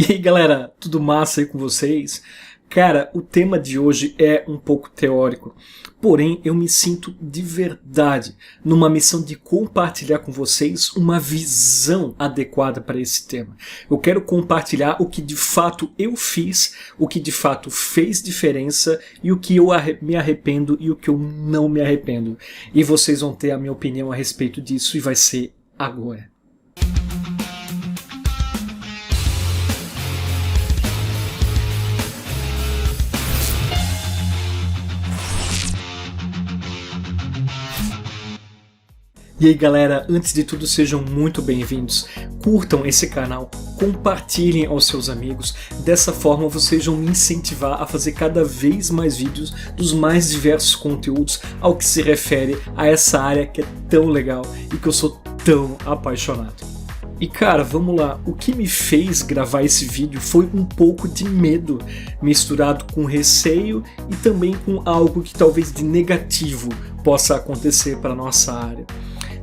E aí galera, tudo massa aí com vocês? Cara, o tema de hoje é um pouco teórico, porém eu me sinto de verdade numa missão de compartilhar com vocês uma visão adequada para esse tema. Eu quero compartilhar o que de fato eu fiz, o que de fato fez diferença e o que eu me arrependo e o que eu não me arrependo. E vocês vão ter a minha opinião a respeito disso e vai ser agora. E aí galera, antes de tudo sejam muito bem-vindos, curtam esse canal, compartilhem aos seus amigos, dessa forma vocês vão me incentivar a fazer cada vez mais vídeos dos mais diversos conteúdos ao que se refere a essa área que é tão legal e que eu sou tão apaixonado. E cara, vamos lá, o que me fez gravar esse vídeo foi um pouco de medo, misturado com receio e também com algo que talvez de negativo possa acontecer para a nossa área.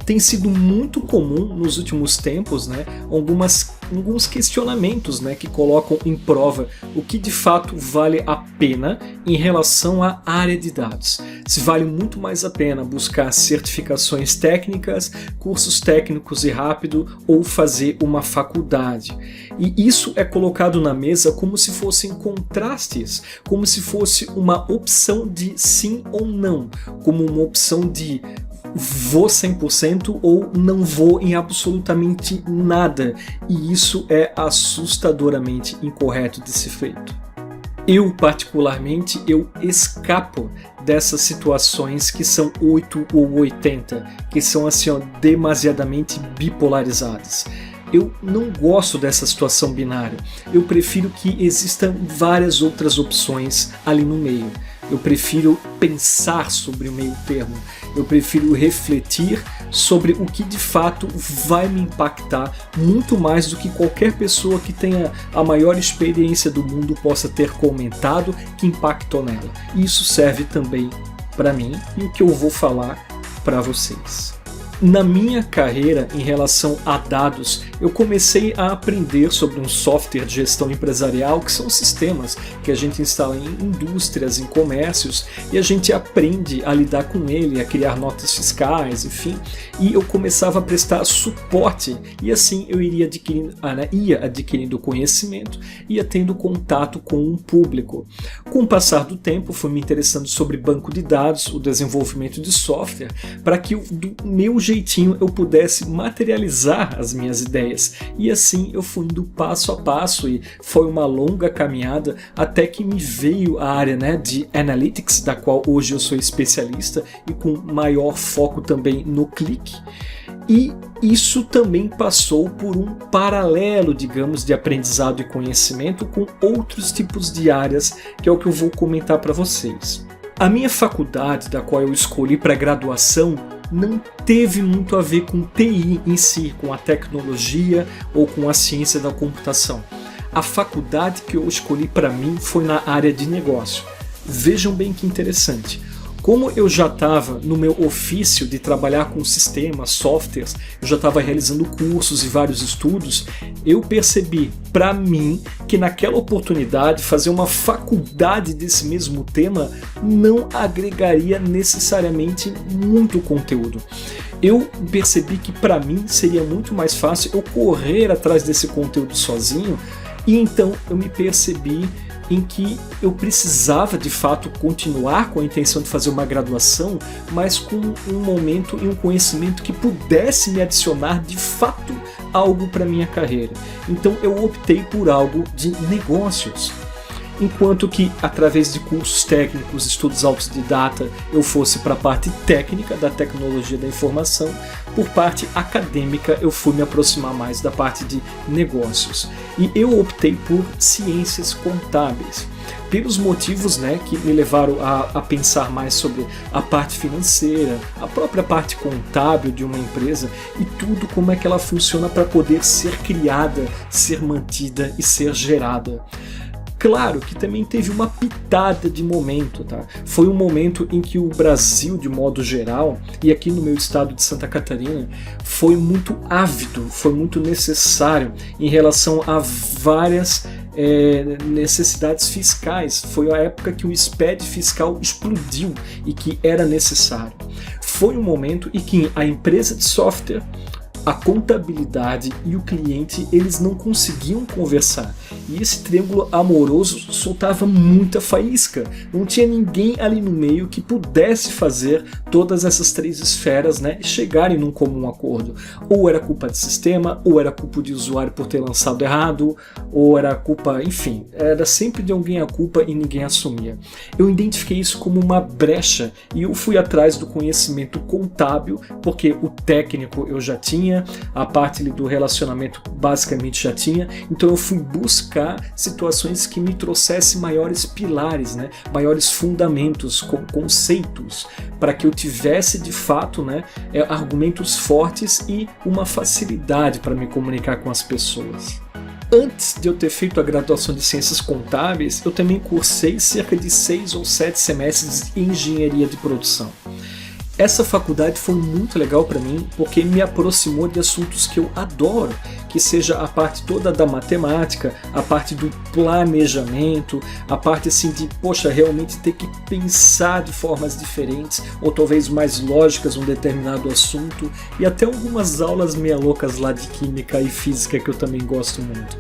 Tem sido muito comum nos últimos tempos, né, alguns questionamentos, né, que colocam em prova o que de fato vale a pena em relação à área de dados. Se vale muito mais a pena buscar certificações técnicas, cursos técnicos e rápido ou fazer uma faculdade. E isso é colocado na mesa como se fossem contrastes, como se fosse uma opção de sim ou não, como uma opção de vou 100% ou não vou em absolutamente nada, e isso é assustadoramente incorreto de ser feito. Eu particularmente, eu escapo dessas situações que são 8 ou 80, que são assim ó, demasiadamente bipolarizadas. Eu não gosto dessa situação binária, eu prefiro que existam várias outras opções ali no meio. Eu prefiro pensar sobre o meio termo, eu prefiro refletir sobre o que de fato vai me impactar muito mais do que qualquer pessoa que tenha a maior experiência do mundo possa ter comentado que impactou nela. E isso serve também para mim e o que eu vou falar para vocês. Na minha carreira em relação a dados, eu comecei a aprender sobre um software de gestão empresarial que são sistemas que a gente instala em indústrias, em comércios, e a gente aprende a lidar com ele, a criar notas fiscais, enfim, e eu começava a prestar suporte, e assim eu ia adquirindo conhecimento, ia tendo contato com um público. Com o passar do tempo, fui me interessando sobre banco de dados, o desenvolvimento de software, para que do meu jeitinho eu pudesse materializar as minhas ideias, e assim eu fui indo passo a passo e foi uma longa caminhada até que me veio a área, né, de Analytics, da qual hoje eu sou especialista e com maior foco também no clique. E isso também passou por um paralelo, digamos, de aprendizado e conhecimento com outros tipos de áreas, que é o que eu vou comentar para vocês. A minha faculdade, da qual eu escolhi para graduação, não teve muito a ver com TI em si, com a tecnologia ou com a ciência da computação. A faculdade que eu escolhi para mim foi na área de negócio. Vejam bem que interessante. Como eu já estava no meu ofício de trabalhar com sistemas, softwares, eu já estava realizando cursos e vários estudos, eu percebi para mim que naquela oportunidade fazer uma faculdade desse mesmo tema não agregaria necessariamente muito conteúdo. Eu percebi que para mim seria muito mais fácil eu correr atrás desse conteúdo sozinho, e então eu me percebi em que eu precisava de fato continuar com a intenção de fazer uma graduação, mas com um momento e um conhecimento que pudesse me adicionar de fato algo para minha carreira. Então eu optei por algo de negócios. Enquanto que, através de cursos técnicos, estudos autodidata, eu fosse para a parte técnica da tecnologia da informação, por parte acadêmica eu fui me aproximar mais da parte de negócios. E eu optei por ciências contábeis, pelos motivos, né, que me levaram a pensar mais sobre a parte financeira, a própria parte contábil de uma empresa e tudo como é que ela funciona para poder ser criada, ser mantida e ser gerada. Claro que também teve uma pitada de momento, tá? Foi um momento em que o Brasil, de modo geral, e aqui no meu estado de Santa Catarina, foi muito ávido, foi muito necessário em relação a várias necessidades fiscais. Foi a época que o SPED fiscal explodiu e que era necessário. Foi um momento em que a empresa de software, a contabilidade e o cliente, eles não conseguiam conversar. E esse triângulo amoroso soltava muita faísca. Não tinha ninguém ali no meio que pudesse fazer todas essas três esferas, né, chegarem num comum acordo. Ou era culpa de sistema, ou era culpa de usuário por ter lançado errado, ou era culpa, enfim, era sempre de alguém a culpa e ninguém assumia. Eu identifiquei isso como uma brecha e eu fui atrás do conhecimento contábil, porque o técnico eu já tinha, a parte do relacionamento basicamente já tinha, então eu fui buscar situações que me trouxessem maiores pilares, né, maiores fundamentos, conceitos, para que eu tivesse de fato, né, argumentos fortes e uma facilidade para me comunicar com as pessoas. Antes de eu ter feito a graduação de Ciências Contábeis, eu também cursei cerca de 6 ou 7 semestres de Engenharia de Produção. Essa faculdade foi muito legal para mim porque me aproximou de assuntos que eu adoro, que seja a parte toda da matemática, a parte do planejamento, a parte assim de, poxa, realmente ter que pensar de formas diferentes ou talvez mais lógicas um determinado assunto, e até algumas aulas meia loucas lá de química e física que eu também gosto muito.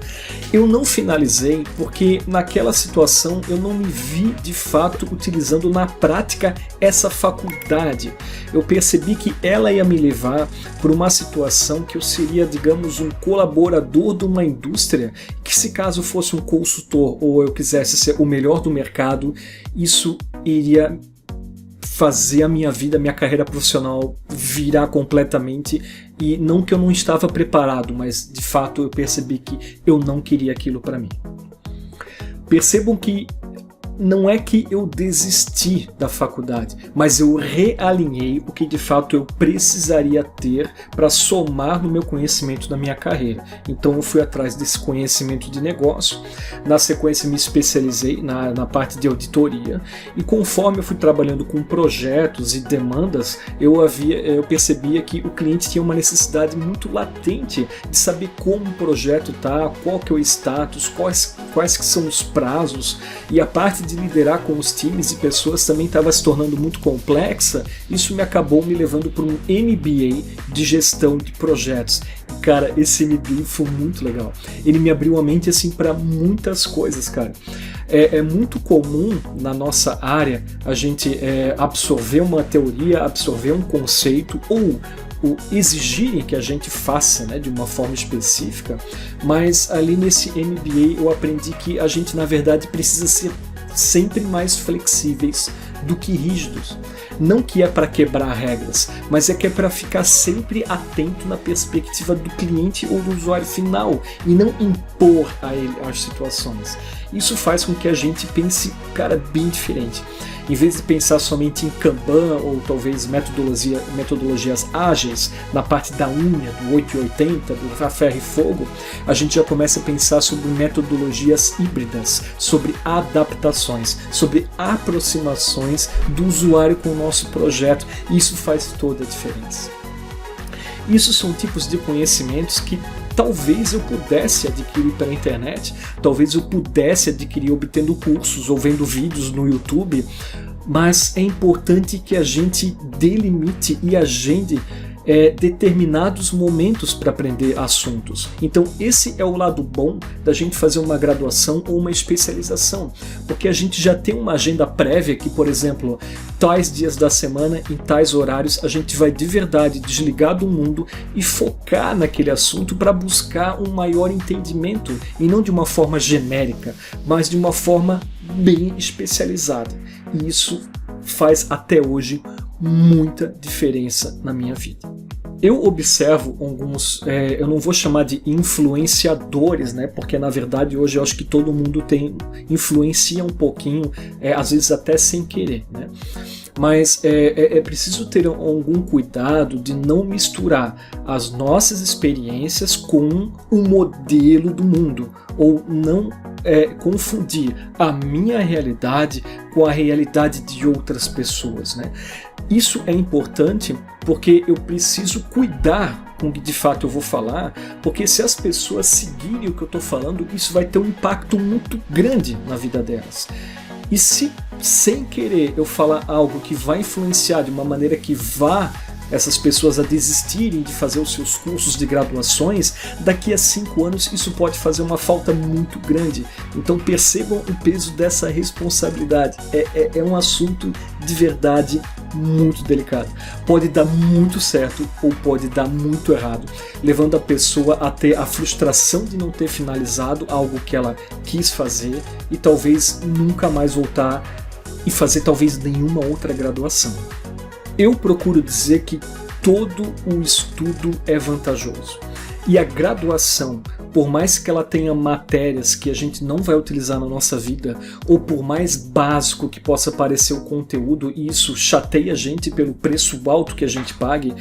Eu não finalizei porque naquela situação eu não me vi de fato utilizando na prática essa faculdade. Eu percebi que ela ia me levar para uma situação que eu seria, digamos, um colaborador de uma indústria, que se caso fosse um consultor ou eu quisesse ser o melhor do mercado, isso iria fazer a minha vida, minha carreira profissional virar completamente, e não que eu não estava preparado, mas de fato eu percebi que eu não queria aquilo para mim. Percebam que não é que eu desisti da faculdade, mas eu realinhei o que de fato eu precisaria ter para somar no meu conhecimento da minha carreira. Então eu fui atrás desse conhecimento de negócio, na sequência me especializei na parte de auditoria, e conforme eu fui trabalhando com projetos e demandas, eu percebia que o cliente tinha uma necessidade muito latente de saber como o projeto está, qual que é o status, quais que são os prazos, e a parte de liderar com os times e pessoas também estava se tornando muito complexa. Isso me acabou me levando para um MBA de gestão de projetos. Cara, esse MBA foi muito legal. Ele me abriu a mente assim para muitas coisas, cara. É muito comum na nossa área a gente absorver uma teoria, absorver um conceito ou exigirem que a gente faça, né, de uma forma específica, mas ali nesse MBA eu aprendi que a gente na verdade precisa ser sempre mais flexíveis do que rígidos. Não que é para quebrar regras, mas é que é para ficar sempre atento na perspectiva do cliente ou do usuário final e não impor a ele as situações. Isso faz com que a gente pense, cara, bem diferente. Em vez de pensar somente em Kanban ou talvez metodologias ágeis na parte da unha, do 880, do ferro e fogo, a gente já começa a pensar sobre metodologias híbridas, sobre adaptações, sobre aproximações do usuário com o nosso projeto, e isso faz toda a diferença. Isso são tipos de conhecimentos que talvez eu pudesse adquirir pela internet, talvez eu pudesse adquirir obtendo cursos ou vendo vídeos no YouTube, mas é importante que a gente delimite e agende determinados momentos para aprender assuntos. Então esse é o lado bom da gente fazer uma graduação ou uma especialização, porque a gente já tem uma agenda prévia que, por exemplo, tais dias da semana, em tais horários, a gente vai de verdade desligar do mundo e focar naquele assunto para buscar um maior entendimento, e não de uma forma genérica, mas de uma forma bem especializada. E isso faz até hoje muita diferença na minha vida. Eu observo alguns, eu não vou chamar de influenciadores, né? Porque na verdade hoje eu acho que todo mundo influencia um pouquinho, às vezes até sem querer, né? Mas é preciso ter algum cuidado de não misturar as nossas experiências com o modelo do mundo, ou não confundir a minha realidade com a realidade de outras pessoas, né? Isso é importante porque eu preciso cuidar com o que de fato eu vou falar, porque se as pessoas seguirem o que eu estou falando, isso vai ter um impacto muito grande na vida delas. E se, sem querer, eu falar algo que vai influenciar de uma maneira que vá essas pessoas a desistirem de fazer os seus cursos de graduações, daqui a 5 anos isso pode fazer uma falta muito grande. Então percebam o peso dessa responsabilidade. É um assunto de verdade muito delicado. Pode dar muito certo ou pode dar muito errado, levando a pessoa a ter a frustração de não ter finalizado algo que ela quis fazer e talvez nunca mais voltar e fazer talvez nenhuma outra graduação. Eu procuro dizer que todo o estudo é vantajoso. E a graduação, por mais que ela tenha matérias que a gente não vai utilizar na nossa vida, ou por mais básico que possa parecer o conteúdo, e isso chateia a gente pelo preço alto que a gente pague,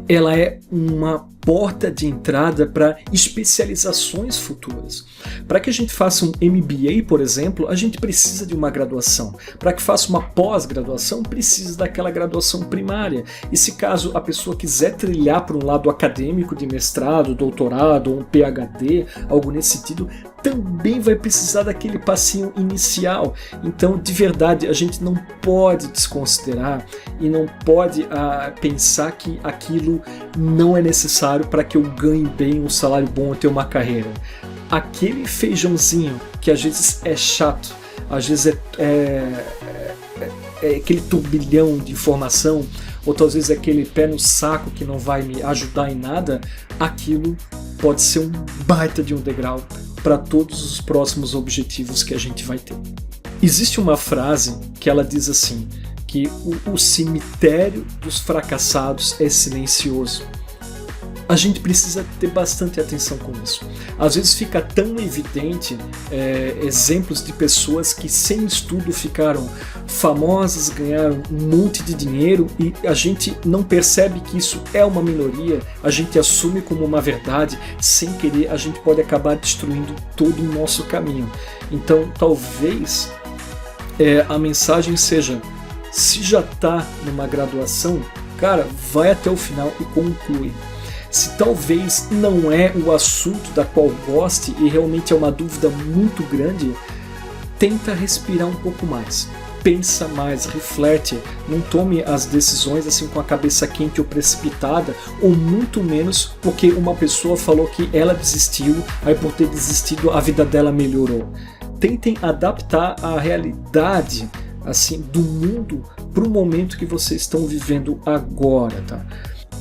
ela é uma porta de entrada para especializações futuras. Para que a gente faça um MBA, por exemplo, a gente precisa de uma graduação. Para que faça uma pós-graduação, precisa daquela graduação primária. E se caso a pessoa quiser trilhar para um lado acadêmico de mestrado, doutorado ou um PhD, algo nesse sentido, também vai precisar daquele passinho inicial. Então, de verdade, a gente não pode desconsiderar e não pode pensar que aquilo não é necessário para que eu ganhe bem um salário bom e ter uma carreira. Aquele feijãozinho que às vezes é chato, às vezes é aquele turbilhão de informação, ou às vezes é aquele pé no saco que não vai me ajudar em nada, aquilo pode ser um baita de um degrau para todos os próximos objetivos que a gente vai ter. Existe uma frase que ela diz assim, que o cemitério dos fracassados é silencioso. A gente precisa ter bastante atenção com isso. Às vezes fica tão evidente exemplos de pessoas que sem estudo ficaram famosas, ganharam um monte de dinheiro e a gente não percebe que isso é uma minoria, a gente assume como uma verdade, sem querer a gente pode acabar destruindo todo o nosso caminho. Então talvez a mensagem seja, se já está numa graduação, cara, vai até o final e conclui. Se talvez não é o assunto da qual goste e realmente é uma dúvida muito grande, tenta respirar um pouco mais. Pensa mais, reflete, não tome as decisões assim com a cabeça quente ou precipitada, ou muito menos porque uma pessoa falou que ela desistiu, aí por ter desistido a vida dela melhorou. Tentem adaptar a realidade assim do mundo para o momento que vocês estão vivendo agora, tá?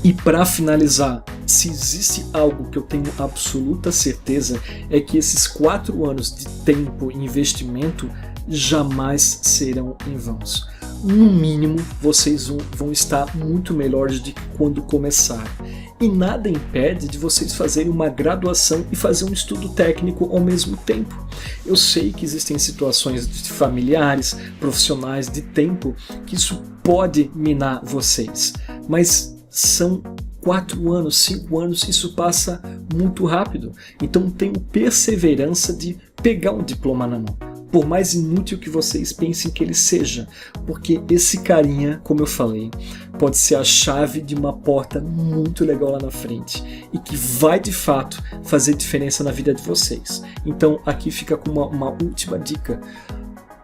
E para finalizar, se existe algo que eu tenho absoluta certeza é que esses 4 anos de tempo e investimento jamais serão em vãos. No mínimo, vocês vão estar muito melhores do que quando começaram. E nada impede de vocês fazerem uma graduação e fazer um estudo técnico ao mesmo tempo. Eu sei que existem situações de familiares, profissionais, de tempo, que isso pode minar vocês. Mas são 4 anos, 5 anos, isso passa muito rápido. Então tenham perseverança de pegar um diploma na mão. Por mais inútil que vocês pensem que ele seja, porque esse carinha, como eu falei, pode ser a chave de uma porta muito legal lá na frente e que vai de fato fazer diferença na vida de vocês. Então aqui fica com uma última dica.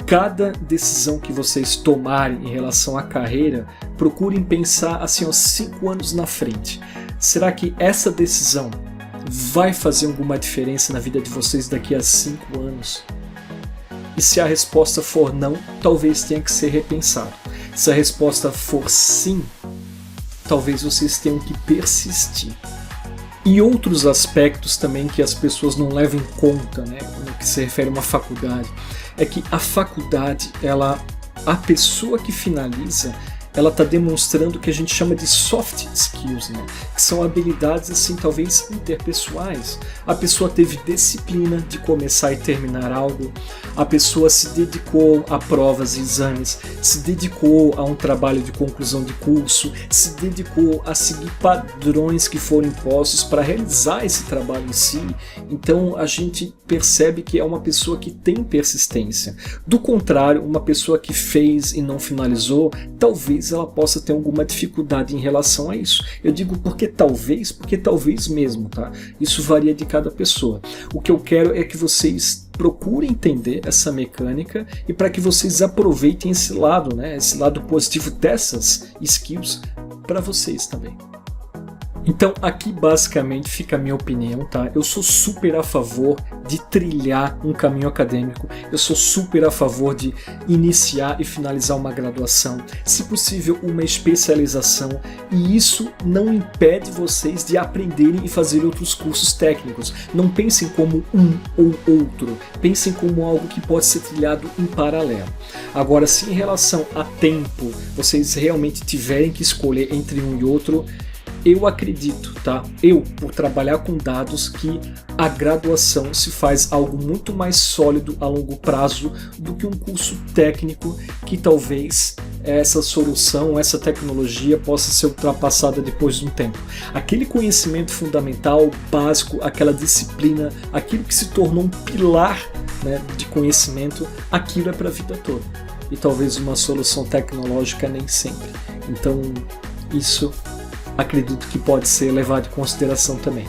Cada decisão que vocês tomarem em relação à carreira, procurem pensar assim, 5 anos na frente. Será que essa decisão vai fazer alguma diferença na vida de vocês daqui a 5 anos? E se a resposta for não, talvez tenha que ser repensado. Se a resposta for sim, talvez vocês tenham que persistir. E outros aspectos também que as pessoas não levam em conta, né, no que se refere a uma faculdade, é que a faculdade, a pessoa que finaliza, ela está demonstrando o que a gente chama de soft skills, né? Que são habilidades assim talvez interpessoais. A pessoa teve disciplina de começar e terminar algo, a pessoa se dedicou a provas e exames, se dedicou a um trabalho de conclusão de curso, se dedicou a seguir padrões que foram impostos para realizar esse trabalho em si. Então a gente percebe que é uma pessoa que tem persistência. Do contrário, uma pessoa que fez e não finalizou, talvez ela possa ter alguma dificuldade em relação a isso. Eu digo porque talvez mesmo, tá? Isso varia de cada pessoa. O que eu quero é que vocês procurem entender essa mecânica e para que vocês aproveitem esse lado, né? Esse lado positivo dessas skills para vocês também. Então aqui basicamente fica a minha opinião, tá? Eu sou super a favor de trilhar um caminho acadêmico, eu sou super a favor de iniciar e finalizar uma graduação, se possível uma especialização, e isso não impede vocês de aprenderem e fazer outros cursos técnicos. Não pensem como um ou outro, pensem como algo que pode ser trilhado em paralelo. Agora, se em relação a tempo vocês realmente tiverem que escolher entre um e outro, eu acredito, tá? Por trabalhar com dados, que a graduação se faz algo muito mais sólido a longo prazo do que um curso técnico que talvez essa solução, essa tecnologia possa ser ultrapassada depois de um tempo. Aquele conhecimento fundamental, básico, aquela disciplina, aquilo que se tornou um pilar, né, de conhecimento, aquilo é para a vida toda. E talvez uma solução tecnológica nem sempre. Então, isso acredito que pode ser levado em consideração também.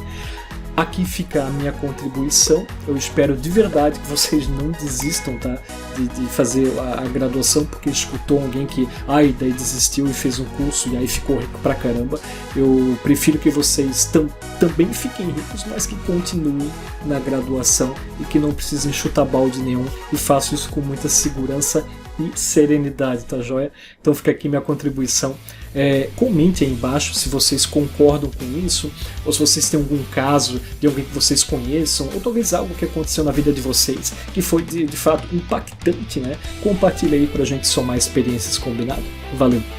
Aqui fica a minha contribuição. Eu espero de verdade que vocês não desistam, tá? de fazer a graduação porque escutou alguém que daí desistiu e fez um curso e aí ficou rico pra caramba. Eu prefiro que vocês também fiquem ricos, mas que continuem na graduação e que não precisem chutar balde nenhum, e façam isso com muita segurança e serenidade, tá joia? Então fica aqui minha contribuição. Comente aí embaixo se vocês concordam com isso, ou se vocês têm algum caso de alguém que vocês conheçam, ou talvez algo que aconteceu na vida de vocês que foi de fato impactante, né? Compartilha aí pra gente somar experiências, combinado? Valeu!